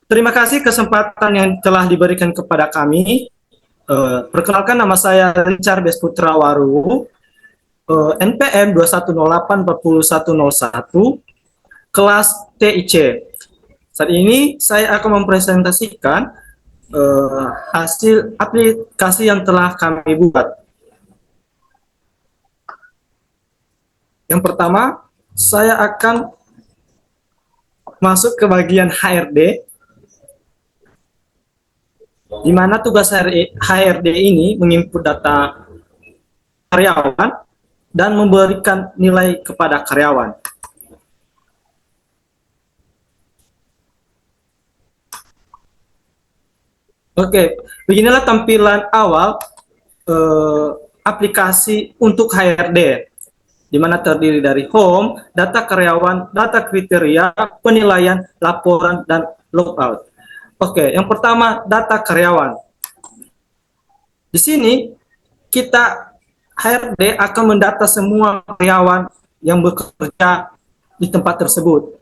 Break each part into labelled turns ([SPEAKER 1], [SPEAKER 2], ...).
[SPEAKER 1] Terima kasih kesempatan yang telah diberikan kepada kami. Perkenalkan nama saya Richard Besputra Waru, NPM 21084101, kelas TIC. Saat ini saya akan mempresentasikan hasil aplikasi yang telah kami buat. Yang pertama, saya akan masuk ke bagian HRD, di mana tugas HRD ini menginput data karyawan dan memberikan nilai kepada karyawan. Oke, beginilah tampilan awal aplikasi untuk HRD, di mana terdiri dari home, data karyawan, data kriteria, penilaian, laporan, dan logout. Oke, yang pertama data karyawan. Di sini kita HRD akan mendata semua karyawan yang bekerja di tempat tersebut.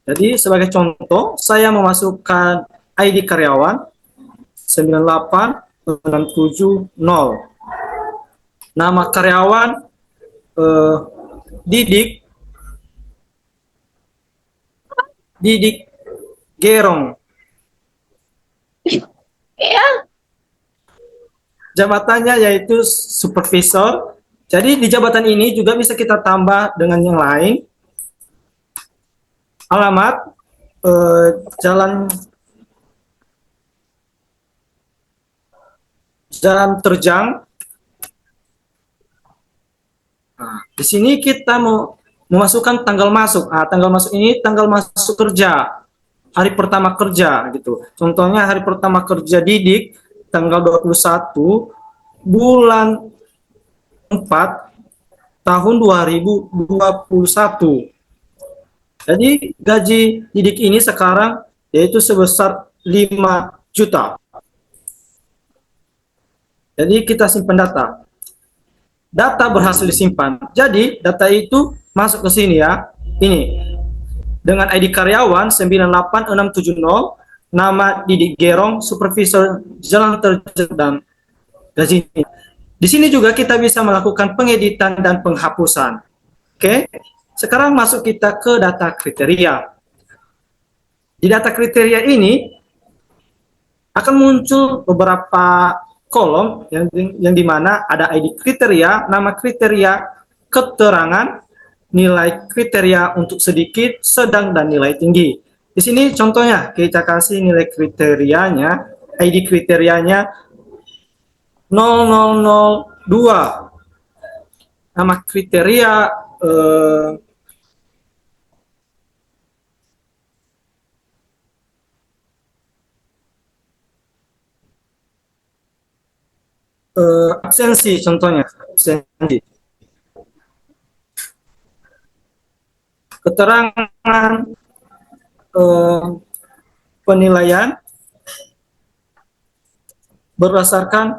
[SPEAKER 1] Jadi sebagai contoh, saya memasukkan ID karyawan 98670. Nama karyawan Didik Gerong. Jabatannya yaitu supervisor. Jadi di jabatan ini juga bisa kita tambah dengan yang lain. Alamat Jalan Terjang. Nah, di sini kita mau memasukkan tanggal masuk. Tanggal masuk ini tanggal masuk kerja, hari pertama kerja gitu. Contohnya hari pertama kerja Didik tanggal 21 bulan 4 tahun 2021. Jadi gaji Didik ini sekarang yaitu sebesar 5 juta. Jadi kita simpan data. Data berhasil disimpan. Jadi data itu masuk ke sini ya. Ini dengan ID karyawan 98670, nama Didik Gerong, supervisor Jalan Terjang, dan gaji. Di sini juga kita bisa melakukan pengeditan dan penghapusan. Oke, sekarang masuk kita ke data kriteria. Di data kriteria ini akan muncul beberapa kolom yang dimana ada ID kriteria, nama kriteria, keterangan, nilai kriteria untuk sedikit, sedang, dan nilai tinggi. Di sini contohnya kita kasih nilai kriterianya, ID kriterianya 0002. Nama kriteria absensi, contohnya absensi. Keterangan penilaian berdasarkan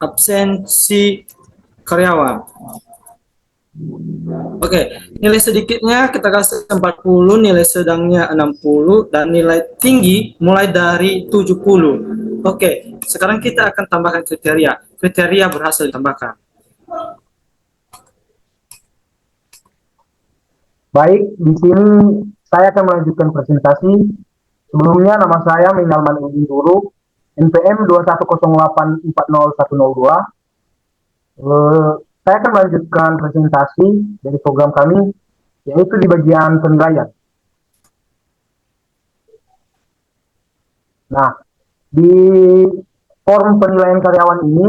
[SPEAKER 1] absensi karyawan. Oke, nilai sedikitnya kita kasih 40, nilai sedangnya 60, dan nilai tinggi mulai dari 70. Oke, sekarang kita akan tambahkan kriteria. Kriteria berhasil ditambahkan.
[SPEAKER 2] Baik, di sini saya akan melanjutkan presentasi. Sebelumnya nama saya Minalman Udin Duru, NPM 2108400102. Saya akan melanjutkan presentasi dari program kami, yaitu di bagian penilaian. Nah, di form penilaian karyawan ini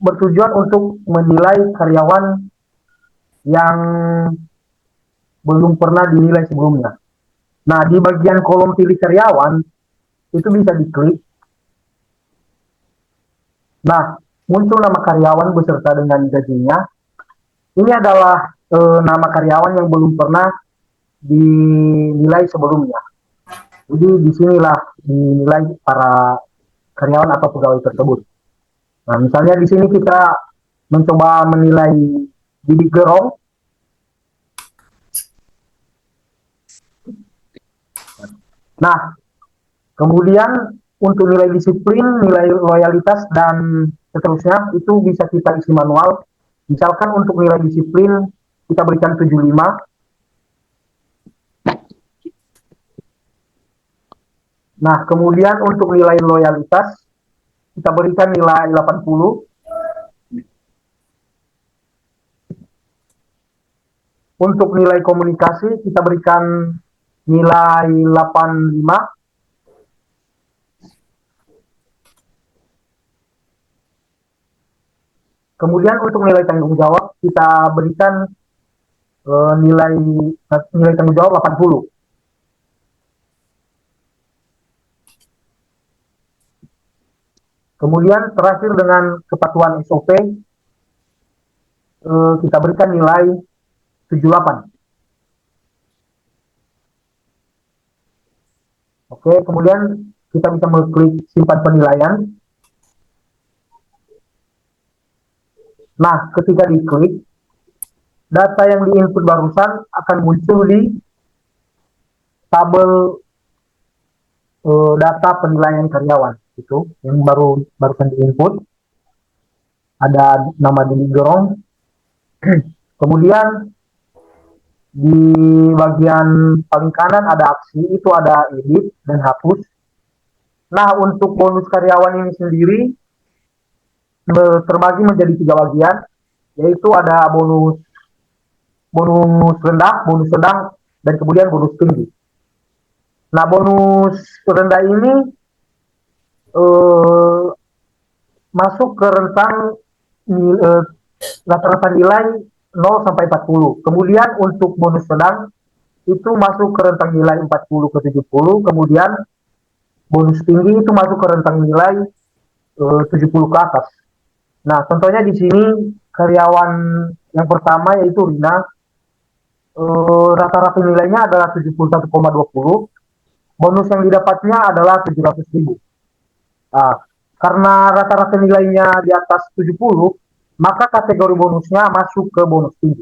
[SPEAKER 2] bertujuan untuk menilai karyawan yang belum pernah dinilai sebelumnya. Nah, di bagian kolom pilih karyawan, itu bisa diklik. Nah, muncul nama karyawan beserta dengan gajinya. Ini adalah nama karyawan yang belum pernah dinilai sebelumnya. Jadi disinilah dinilai para karyawan atau pegawai tersebut. Nah, misalnya di sini kita mencoba menilai Didik Gerong. Nah, kemudian untuk nilai disiplin, nilai loyalitas, dan seterusnya itu bisa kita isi manual. Misalkan untuk nilai disiplin kita berikan 75. Nah, kemudian untuk nilai loyalitas kita berikan nilai 80. Untuk nilai komunikasi kita berikan nilai 85. Kemudian untuk nilai tanggung jawab kita berikan nilai tanggung jawab 80. Kemudian terakhir dengan kepatuhan SOP kita berikan nilai 78. Oke, kemudian kita bisa mengklik simpan penilaian. Nah, ketika diklik, data yang diinput barusan akan muncul di tabel data penilaian karyawan. Itu yang barusan diinput. Ada nama Dini Gerong. Kemudian di bagian paling kanan ada aksi, itu ada edit dan hapus. Nah, untuk bonus karyawan ini sendiri terbagi menjadi 3 bagian, yaitu ada bonus rendah, bonus sedang, dan kemudian bonus tinggi. Nah, bonus rendah ini masuk ke rentang rata-rata nilai 0 sampai 40. Kemudian untuk bonus sedang itu masuk ke rentang nilai 40 ke 70. Kemudian bonus tinggi itu masuk ke rentang nilai 70 ke atas. Nah, contohnya di sini karyawan yang pertama yaitu Rina, rata-rata nilainya adalah 71,20. Bonus yang didapatnya adalah 700.000. Nah, karena rata-rata nilainya di atas 70, maka kategori bonusnya masuk ke bonus tinggi.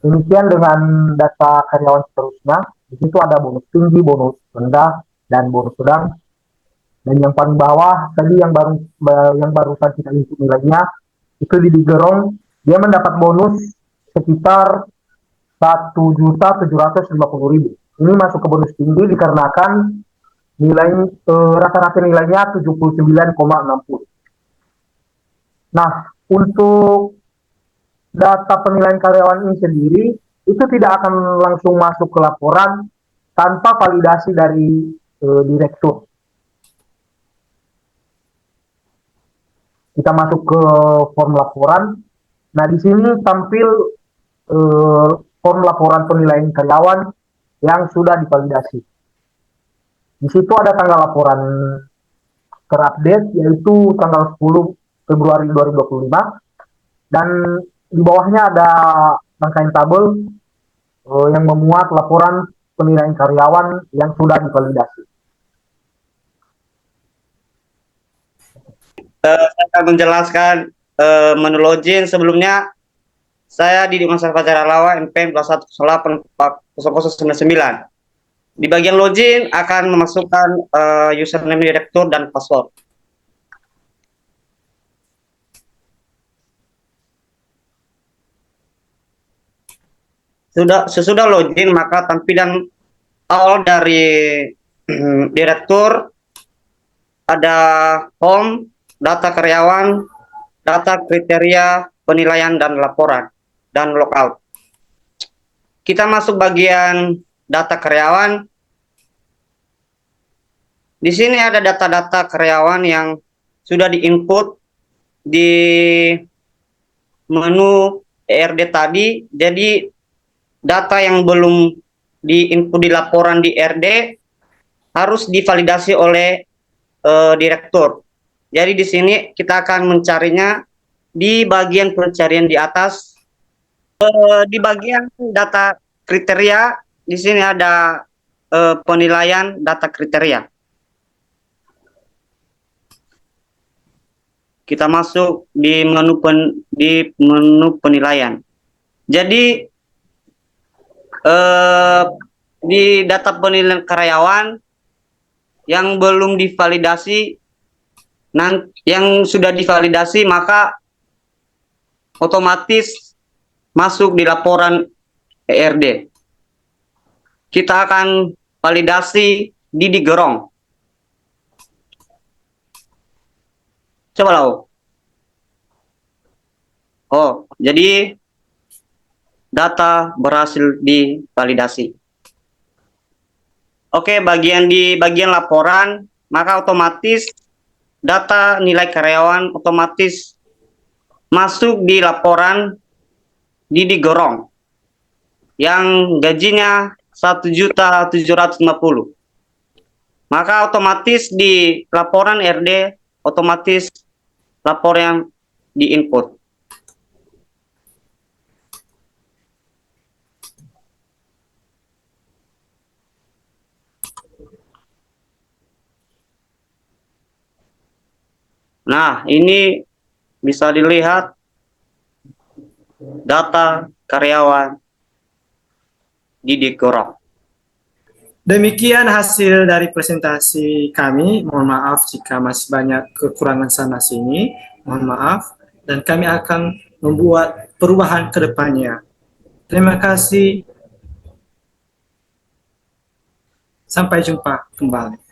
[SPEAKER 2] Demikian dengan data karyawan seterusnya. Di situ ada bonus tinggi, bonus rendah, dan bonus sedang. Dan yang paling bawah tadi yang barusan kita input nilainya itu di Gerong, dia mendapat bonus sekitar 1.750.000. Ini masuk ke bonus tinggi dikarenakan nilai rata-rata nilainya 79,60. Nah, untuk data penilaian karyawan ini sendiri itu tidak akan langsung masuk ke laporan tanpa validasi dari direktur. Kita masuk ke form laporan. Nah, di sini tampil form laporan penilaian karyawan yang sudah divalidasi. Di situ ada tanggal laporan terupdate, yaitu tanggal 10 Februari 2025. Dan di bawahnya ada rangkaian tabel yang memuat laporan penilaian karyawan yang sudah divalidasi.
[SPEAKER 3] Saya akan menjelaskan menu login. Sebelumnya saya di Dimas Fajar Lawa MPN 21084099. Di bagian login akan memasukkan username direktur dan password. Sesudah login, maka tampilan awal dari direktur ada home, data karyawan, data kriteria, penilaian dan laporan, dan logout. Kita masuk bagian data karyawan. Di sini ada data-data karyawan yang sudah diinput di menu ERD tadi. Jadi data yang belum diinput di laporan di ERD harus divalidasi oleh direktur. Jadi di sini kita akan mencarinya di bagian pencarian di atas. Di bagian data kriteria, di sini ada penilaian data kriteria. Kita masuk di menu penilaian. Jadi di data penilaian karyawan yang belum divalidasi, yang sudah divalidasi maka otomatis masuk di laporan ERD. Kita akan validasi di Gerong. Coba lau. Oh, jadi data berhasil divalidasi. Oke, di bagian laporan, maka otomatis data nilai karyawan otomatis masuk di laporan di Gerong yang gajinya 1.750.000. Maka otomatis di laporan RD otomatis lapor yang di-input. Nah, ini bisa dilihat data karyawan di Gerong.
[SPEAKER 1] Demikian hasil dari presentasi kami. Mohon maaf jika masih banyak kekurangan sana sini. Mohon maaf. Dan kami akan membuat perubahan ke depannya. Terima kasih. Sampai jumpa kembali.